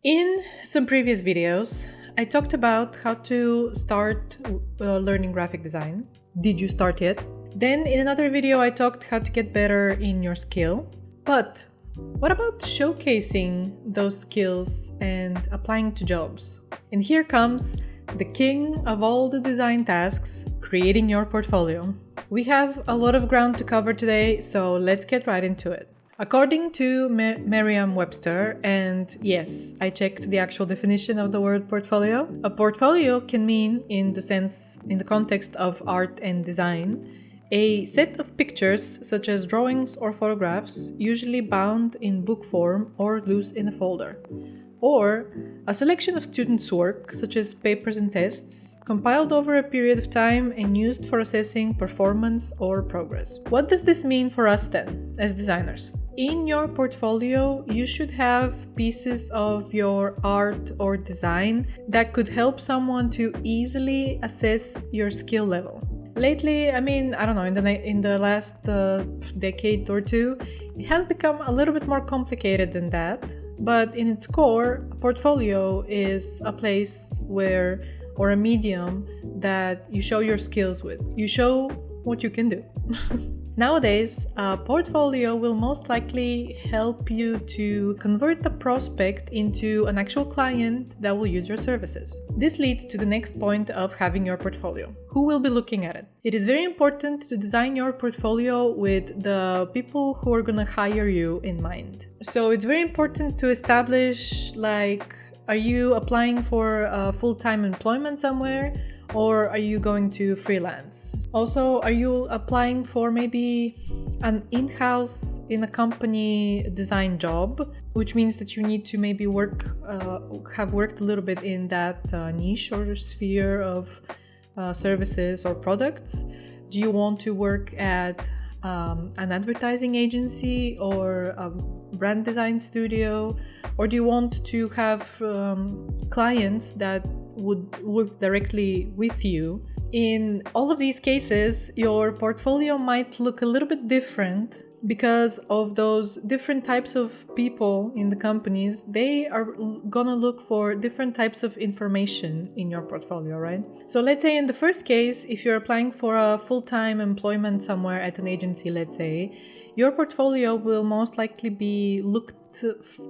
In some previous videos, I talked about how to start learning graphic design. Did you start yet? Then in another video, I talked how to get better in your skill. But what about showcasing those skills and applying to jobs? And here comes the king of all the design tasks, creating your portfolio. We have a lot of ground to cover today, so let's get right into it. According to Merriam-Webster, and yes, I checked the actual definition of the word portfolio, a portfolio can mean, in the context of art and design, a set of pictures such as drawings or photographs, usually bound in book form or loose in a folder, or a selection of students' work, such as papers and tests, compiled over a period of time and used for assessing performance or progress. What does this mean for us then, as designers? In your portfolio, you should have pieces of your art or design that could help someone to easily assess your skill level. Lately, I don't know, in the last decade or two, it has become a little bit more complicated than that. But in its core, a portfolio is a place or a medium that you show your skills with. You show what you can do. Nowadays, a portfolio will most likely help you to convert the prospect into an actual client that will use your services. This leads to the next point of having your portfolio. Who will be looking at it? It is very important to design your portfolio with the people who are going to hire you in mind. So it's very important to establish, are you applying for a full-time employment somewhere? Or are you going to freelance? Also, are you applying for maybe an in-house, in a company design job, which means that you need to maybe have worked a little bit in that niche or sphere of services or products? Do you want to work at an advertising agency or a brand design studio? Or do you want to have clients that would work directly with you? In all of these cases, your portfolio might look a little bit different because of those different types of people in the companies. They are gonna look for different types of information in your portfolio, right? So let's say in the first case, if you're applying for a full-time employment somewhere at an agency, let's say, your portfolio will most likely be looked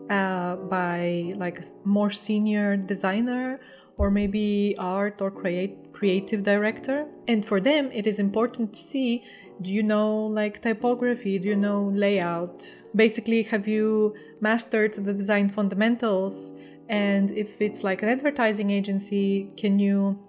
by a more senior designer or maybe art or creative director. And for them, it is important to see, do you know typography? Do you know layout? Basically, have you mastered the design fundamentals? And if it's like an advertising agency, can you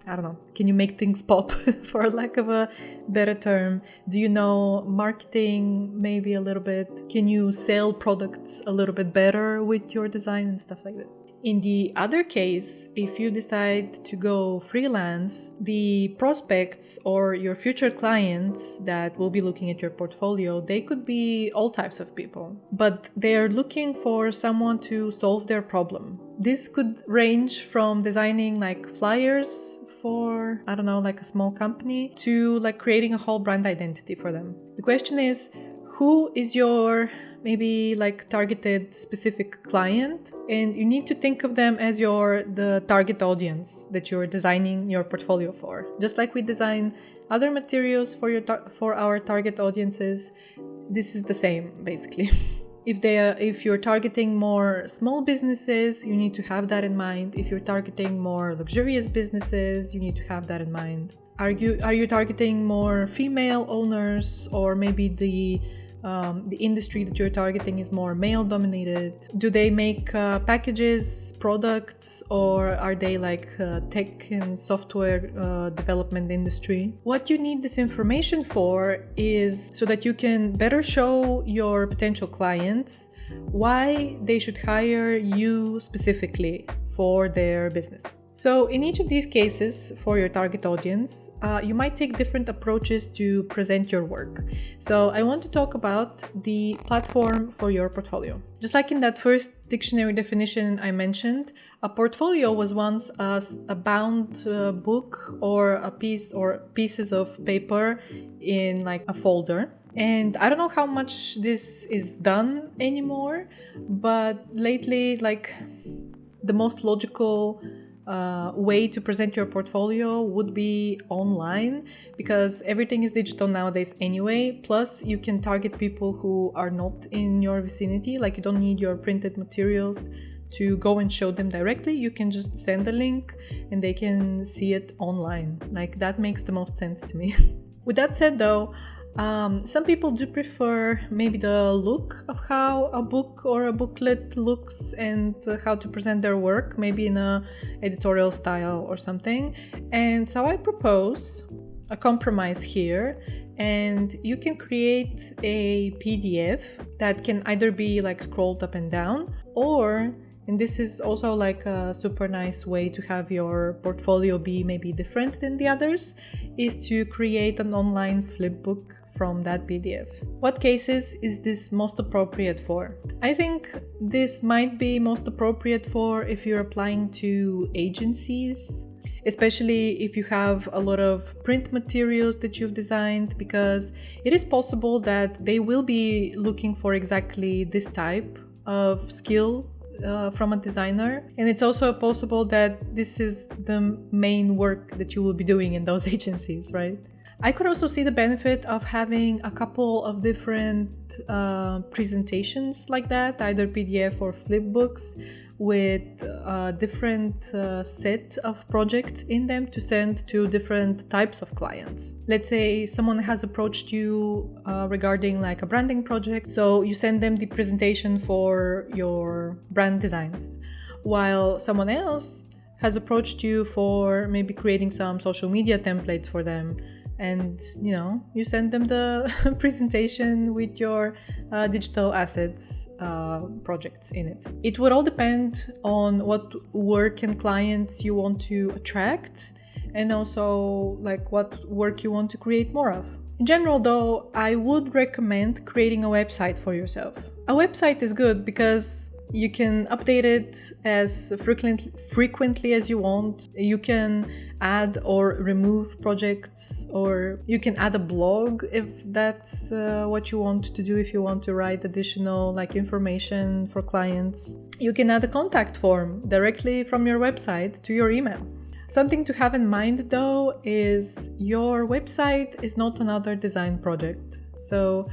make things pop for lack of a better term? Do you know marketing maybe a little bit? Can you sell products a little bit better with your design and stuff like this? In the other case, if you decide to go freelance, the prospects or your future clients that will be looking at your portfolio, they could be all types of people, but they're looking for someone to solve their problem. This could range from designing flyers for, a small company to creating a whole brand identity for them. The question is, who is your maybe targeted specific client? And you need to think of them as the target audience that you're designing your portfolio for. Just like we design other materials for our target audiences, this is the same basically. If you're targeting more small businesses, you need to have that in mind. If you're targeting more luxurious businesses, you need to have that in mind. Are you targeting more female owners, or maybe the industry that you're targeting is more male dominated? Do they make packages, products, or are they tech and software development industry? What you need this information for is so that you can better show your potential clients why they should hire you specifically for their business. So in each of these cases, for your target audience, you might take different approaches to present your work. So I want to talk about the platform for your portfolio. Just like in that first dictionary definition I mentioned, a portfolio was once a bound book or a piece or pieces of paper in a folder. And I don't know how much this is done anymore, but lately the most logical way to present your portfolio would be online, because everything is digital nowadays anyway. Plus, you can target people who are not in your vicinity. Like, you don't need your printed materials to go and show them directly. You can just send a link and they can see it online. Like, that makes the most sense to me. With that said though, some people do prefer maybe the look of how a book or a booklet looks and how to present their work, maybe in a editorial style or something. And so I propose a compromise here, and you can create a PDF that can either be like scrolled up and down, or, and this is also like a super nice way to have your portfolio be maybe different than the others, is to create an online flipbook from that PDF. What cases is this most appropriate for? I think this might be most appropriate for if you're applying to agencies, especially if you have a lot of print materials that you've designed, because it is possible that they will be looking for exactly this type of skill from a designer. And it's also possible that this is the main work that you will be doing in those agencies, right? I could also see the benefit of having a couple of different presentations like that, either PDF or flipbooks, with a different set of projects in them to send to different types of clients. Let's say someone has approached you regarding like a branding project, so you send them the presentation for your brand designs, while someone else has approached you for maybe creating some social media templates for them, and you send them the presentation with your digital assets projects in it. It would all depend on what work and clients you want to attract, and also like what work you want to create more of. In general though, I would recommend creating a website for yourself. A website is good because you can update it as frequently as you want. You can add or remove projects, or you can add a blog if that's what you want to do, if you want to write additional like information for clients. You can add a contact form directly from your website to your email. Something to have in mind though is your website is not another design project. So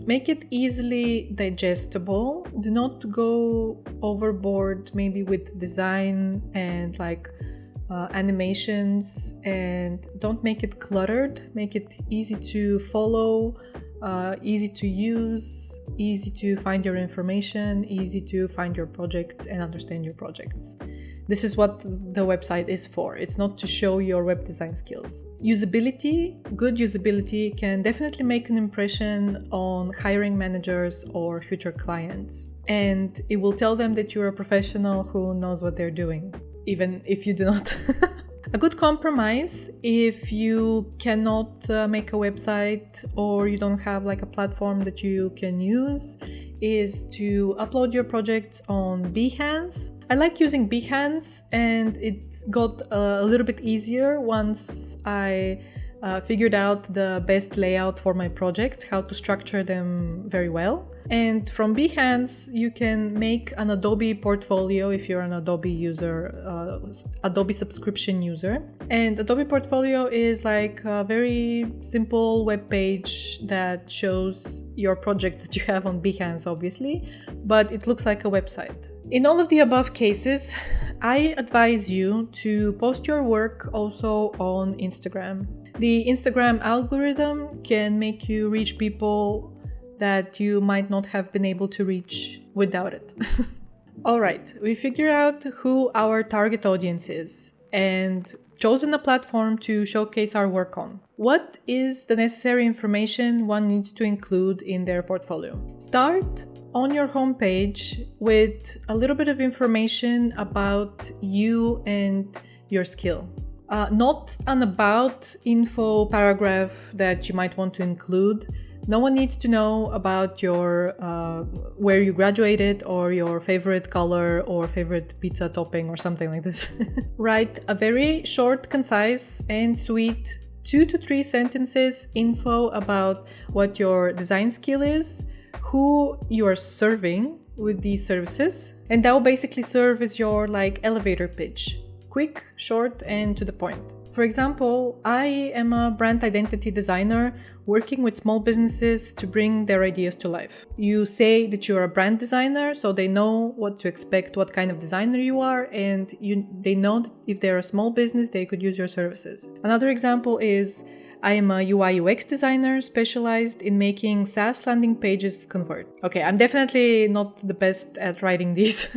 make it easily digestible. Do not go overboard maybe with design and like animations, and don't make it cluttered. Make it easy to follow, easy to use, easy to find your information, easy to find your projects and understand your projects. This is what the website is for. It's not to show your web design skills. Usability, good usability can definitely make an impression on hiring managers or future clients. And it will tell them that you're a professional who knows what they're doing, even if you do not. A good compromise, if you cannot make a website or you don't have like a platform that you can use, is to upload your projects on Behance. I like using Behance, and it got a little bit easier once I figured out the best layout for my projects, how to structure them very well. And from Behance, you can make an Adobe portfolio if you're an Adobe user, Adobe subscription user. And Adobe portfolio is like a very simple web page that shows your project that you have on Behance, obviously, but it looks like a website. In all of the above cases, I advise you to post your work also on Instagram. The Instagram algorithm can make you reach people that you might not have been able to reach without it. All right, we figured out who our target audience is and chosen a platform to showcase our work on. What is the necessary information one needs to include in their portfolio? Start on your homepage with a little bit of information about you and your skill. Not an about info paragraph that you might want to include. No one needs to know about your where you graduated or your favorite color or favorite pizza topping or something like this. Write a very short, concise, and sweet 2 to 3 sentences info about what your design skill is, who you are serving, with these services, and that will basically serve as your like elevator pitch. Quick, short, and to the point. For example, I am a brand identity designer working with small businesses to bring their ideas to life. You say that you're a brand designer, so they know what to expect, what kind of designer you are, and they know that if they're a small business, they could use your services. Another example is I am a UI UX designer specialized in making SaaS landing pages convert. Okay, I'm definitely not the best at writing these,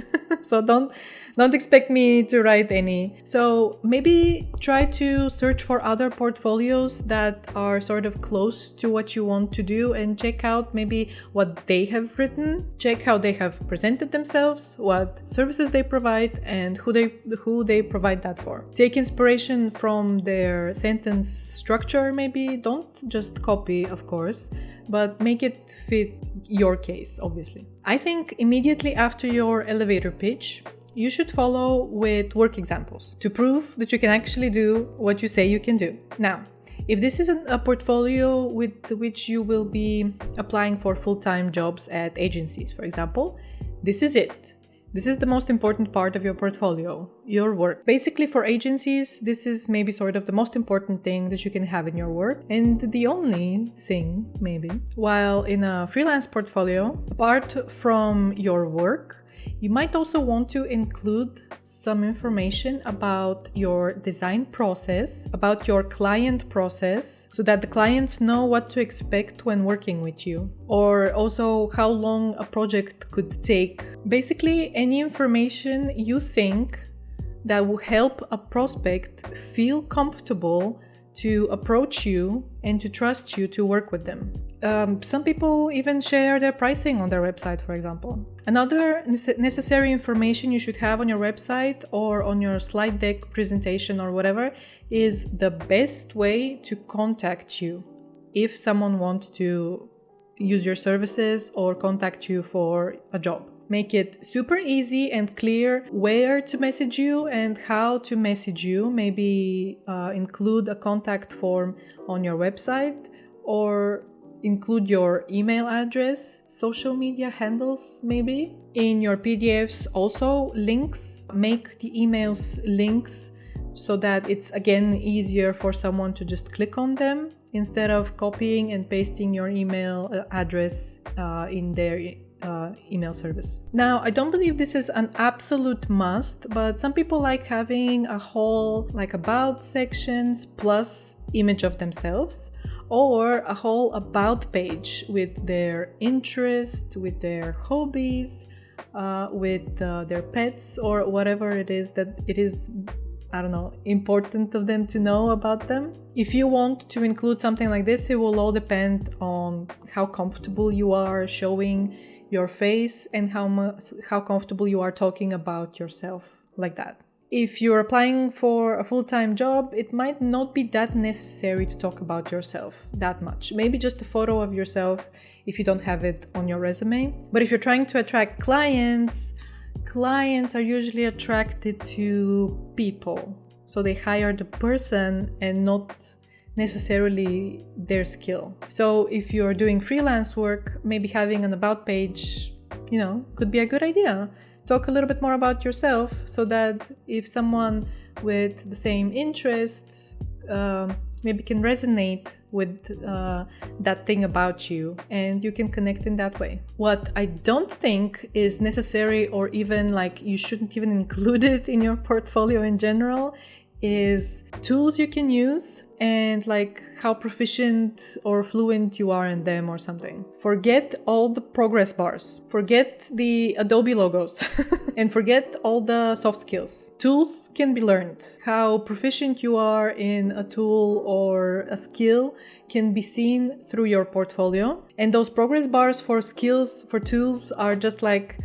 so don't expect me to write any. So maybe try to search for other portfolios that are sort of close to what you want to do and check out maybe what they have written, check how they have presented themselves, what services they provide, and who they provide that for. Take inspiration from their sentence structure maybe. Don't just copy, of course, but make it fit your case, obviously. I think immediately after your elevator pitch, you should follow with work examples to prove that you can actually do what you say you can do. Now, if this isn't a portfolio with which you will be applying for full-time jobs at agencies, for example, this is it. This is the most important part of your portfolio, your work. Basically, for agencies, this is maybe sort of the most important thing that you can have in your work, and the only thing, maybe. While in a freelance portfolio, apart from your work, you might also want to include some information about your design process, about your client process, so that the clients know what to expect when working with you, or also how long a project could take. Basically, any information you think that will help a prospect feel comfortable to approach you and to trust you to work with them. Some people even share their pricing on their website, for example. Another necessary information you should have on your website or on your slide deck presentation or whatever is the best way to contact you if someone wants to use your services or contact you for a job. Make it super easy and clear where to message you and how to message you. Maybe include a contact form on your website, or include your email address, social media handles maybe. In your PDFs also links. Make the emails links so that it's again easier for someone to just click on them instead of copying and pasting your email address in their email service. Now, I don't believe this is an absolute must, but some people like having a whole like about sections plus image of themselves, or a whole about page with their interest, with their hobbies, with their pets, or whatever it is that it is, I don't know, important of them to know about them. If you want to include something like this, it will all depend on how comfortable you are showing your face and how comfortable you are talking about yourself like that. If you're applying for a full-time job, it might not be that necessary to talk about yourself that much. Maybe just a photo of yourself if you don't have it on your resume. But if you're trying to attract clients are usually attracted to people. So they hire the person and not necessarily their skill. So if you're doing freelance work, maybe having an about page, could be a good idea. Talk a little bit more about yourself so that if someone with the same interests maybe can resonate with that thing about you, and you can connect in that way. What I don't think is necessary, or even like you shouldn't even include it in your portfolio in general, is tools you can use and like how proficient or fluent you are in them or something. Forget all the progress bars, forget the Adobe logos, and forget all the soft skills. Tools can be learned. How proficient you are in a tool or a skill can be seen through your portfolio. And those progress bars for skills, for tools, are just like,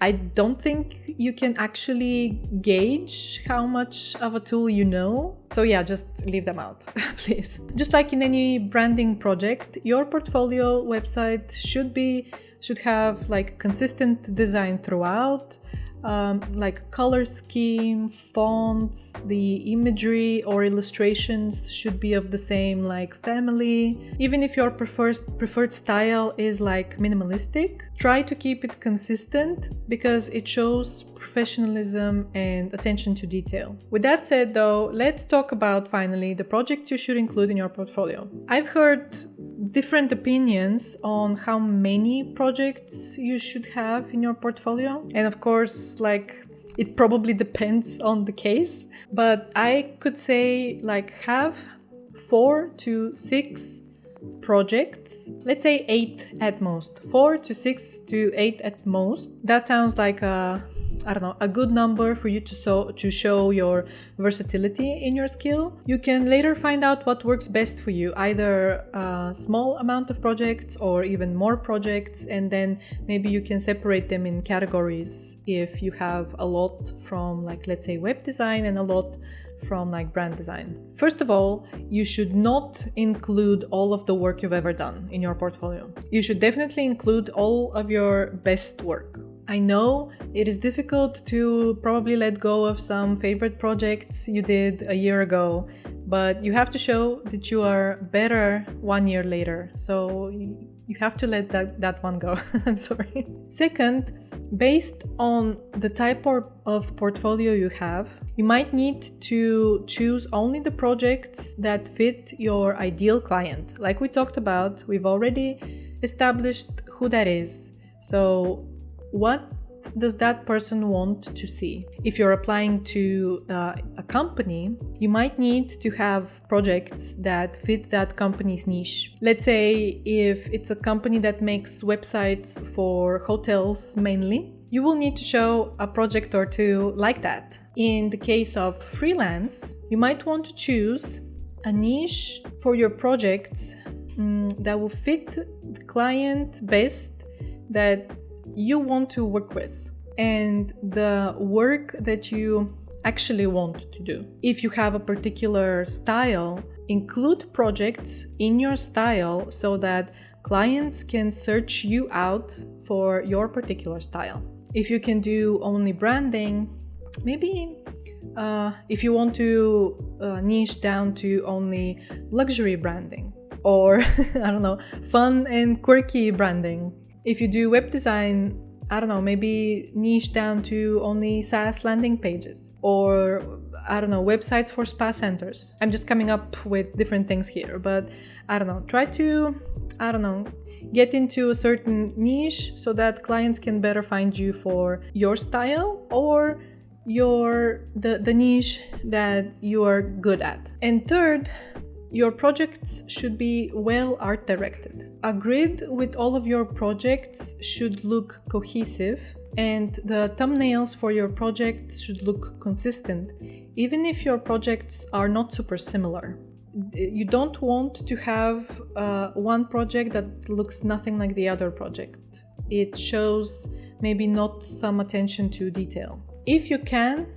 I don't think you can actually gauge how much of a tool you know. So yeah, just leave them out, please. Just like in any branding project, your portfolio website should have like consistent design throughout, like color scheme, fonts, the imagery or illustrations should be of the same like family. Even if your preferred style is like minimalistic, try to keep it consistent because it shows professionalism and attention to detail. With that said though, let's talk about finally the projects you should include in your portfolio. I've heard different opinions on how many projects you should have in your portfolio. And of course, like it probably depends on the case, but I could say like have 4 to 6 projects, let's say 8 at most, 4 to 6 to 8 at most. That sounds like a good number for you to show your versatility in your skill. You can later find out what works best for you, either a small amount of projects or even more projects, and then maybe you can separate them in categories if you have a lot from like, let's say, web design and a lot from like brand design. First of all, you should not include all of the work you've ever done in your portfolio. You should definitely include all of your best work. I know it is difficult to probably let go of some favorite projects you did a year ago, but you have to show that you are better 1 year later. So you have to let that one go. I'm sorry. Second, based on the type of portfolio you have, you might need to choose only the projects that fit your ideal client. Like we talked about, we've already established who that is. So what does that person want to see? If you're applying to a company, you might need to have projects that fit that company's niche. Let's say if it's a company that makes websites for hotels mainly, you will need to show a project or two like that. In the case of freelance, you might want to choose a niche for your projects that will fit the client best that you want to work with and the work that you actually want to do. If you have a particular style, include projects in your style so that clients can search you out for your particular style. If you can do only branding, maybe if you want to niche down to only luxury branding or fun and quirky branding. If you do web design, maybe niche down to only SaaS landing pages or, websites for spa centers. I'm just coming up with different things here, but try to, get into a certain niche so that clients can better find you for your style or the niche that you are good at. And third, your projects should be well art directed. A grid with all of your projects should look cohesive, and the thumbnails for your projects should look consistent, even if your projects are not super similar. You don't want to have one project that looks nothing like the other project. It shows maybe not some attention to detail. If you can,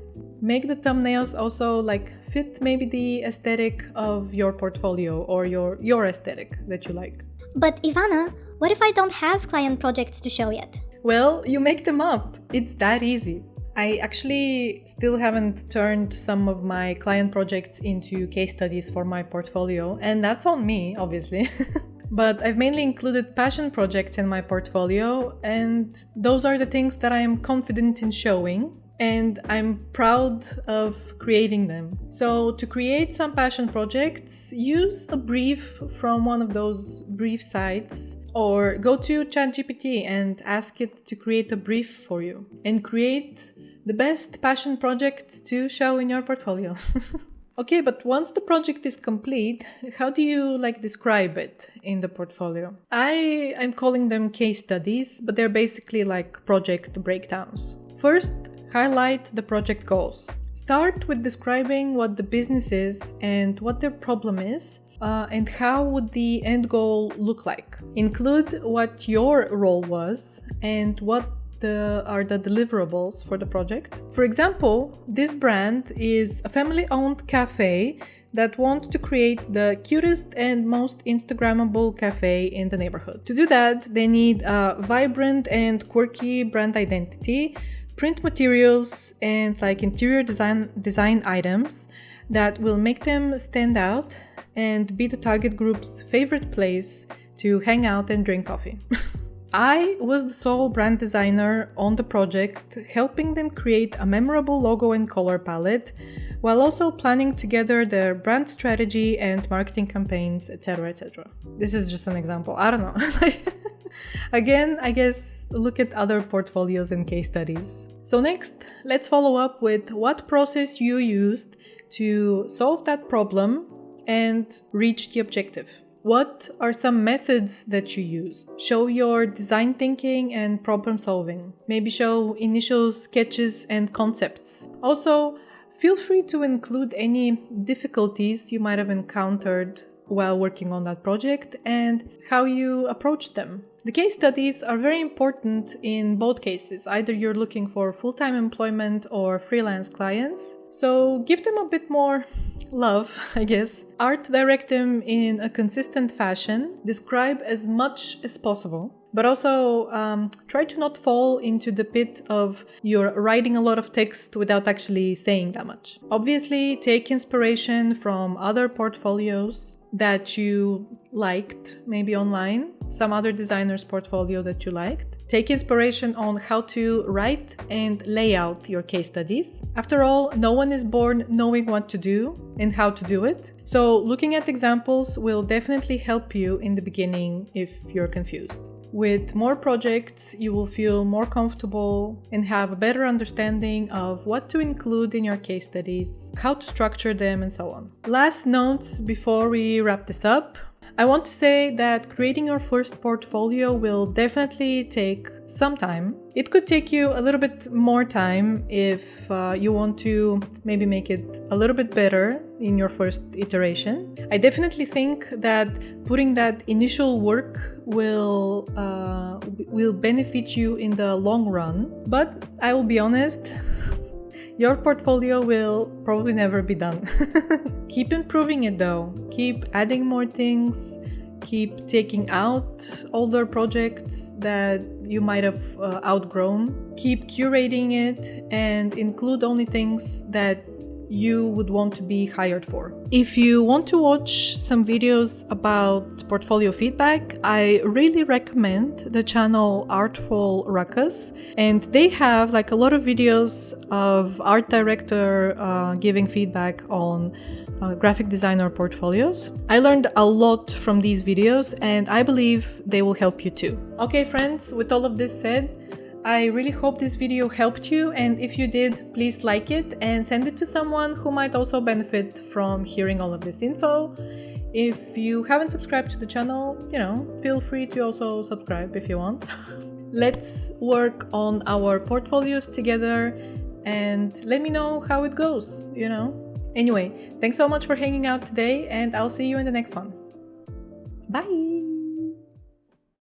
make the thumbnails also fit maybe the aesthetic of your portfolio or your aesthetic that you like. But Ivana, what if I don't have client projects to show yet? Well, you make them up. It's that easy. I actually still haven't turned some of my client projects into case studies for my portfolio, and that's on me, obviously. But I've mainly included passion projects in my portfolio, and those are the things that I am confident in showing, and I'm proud of creating them. So to create some passion projects, use a brief from one of those brief sites, or go to ChatGPT and ask it to create a brief for you, and create the best passion projects to show in your portfolio. Okay, but once the project is complete, how do you describe it in the portfolio? I'm calling them case studies, but they're basically like project breakdowns. First, highlight the project goals. Start with describing what the business is and what their problem is, and how would the end goal look like. Include what your role was and what are the deliverables for the project. For example, this brand is a family-owned cafe that wants to create the cutest and most Instagrammable cafe in the neighborhood. To do that, they need a vibrant and quirky brand identity, Print materials and like interior design items that will make them stand out and be the target group's favorite place to hang out and drink coffee. I was the sole brand designer on the project, helping them create a memorable logo and color palette, while also planning together their brand strategy and marketing campaigns, etc., etc. This is just an example. I don't know. Again, I guess look at other portfolios and case studies. So next, let's follow up with what process you used to solve that problem and reach the objective. What are some methods that you used? Show your design thinking and problem solving. Maybe show initial sketches and concepts. Also, feel free to include any difficulties you might have encountered while working on that project and how you approached them. The case studies are very important in both cases. Either you're looking for full-time employment or freelance clients. So give them a bit more love, I guess. Art direct them in a consistent fashion. Describe as much as possible. But also try to not fall into the pit of you're writing a lot of text without actually saying that much. Obviously, take inspiration from other portfolios that you liked, maybe online, some other designer's portfolio that you liked. Take inspiration on how to write and lay out your case studies. After all, no one is born knowing what to do and how to do it. So looking at examples will definitely help you in the beginning if you're confused. With more projects, you will feel more comfortable and have a better understanding of what to include in your case studies, how to structure them, and so on. Last notes before we wrap this up. I want to say that creating your first portfolio will definitely take some time. It could take you a little bit more time if you want to maybe make it a little bit better in your first iteration. I definitely think that putting that initial work will benefit you in the long run. But I will be honest, your portfolio will probably never be done. Keep improving it though. Keep adding more things. Keep taking out older projects that you might have outgrown. Keep curating it and include only things that you would want to be hired for. If you want to watch some videos about portfolio feedback, I really recommend the channel Artful Ruckus, and they have like a lot of videos of art director giving feedback on graphic designer portfolios. I learned a lot from these videos and I believe they will help you too. Okay friends, with all of this said, I really hope this video helped you, and if you did, please like it and send it to someone who might also benefit from hearing all of this info. If you haven't subscribed to the channel, feel free to also subscribe if you want. Let's work on our portfolios together and let me know how it goes, Anyway, thanks so much for hanging out today and I'll see you in the next one. Bye!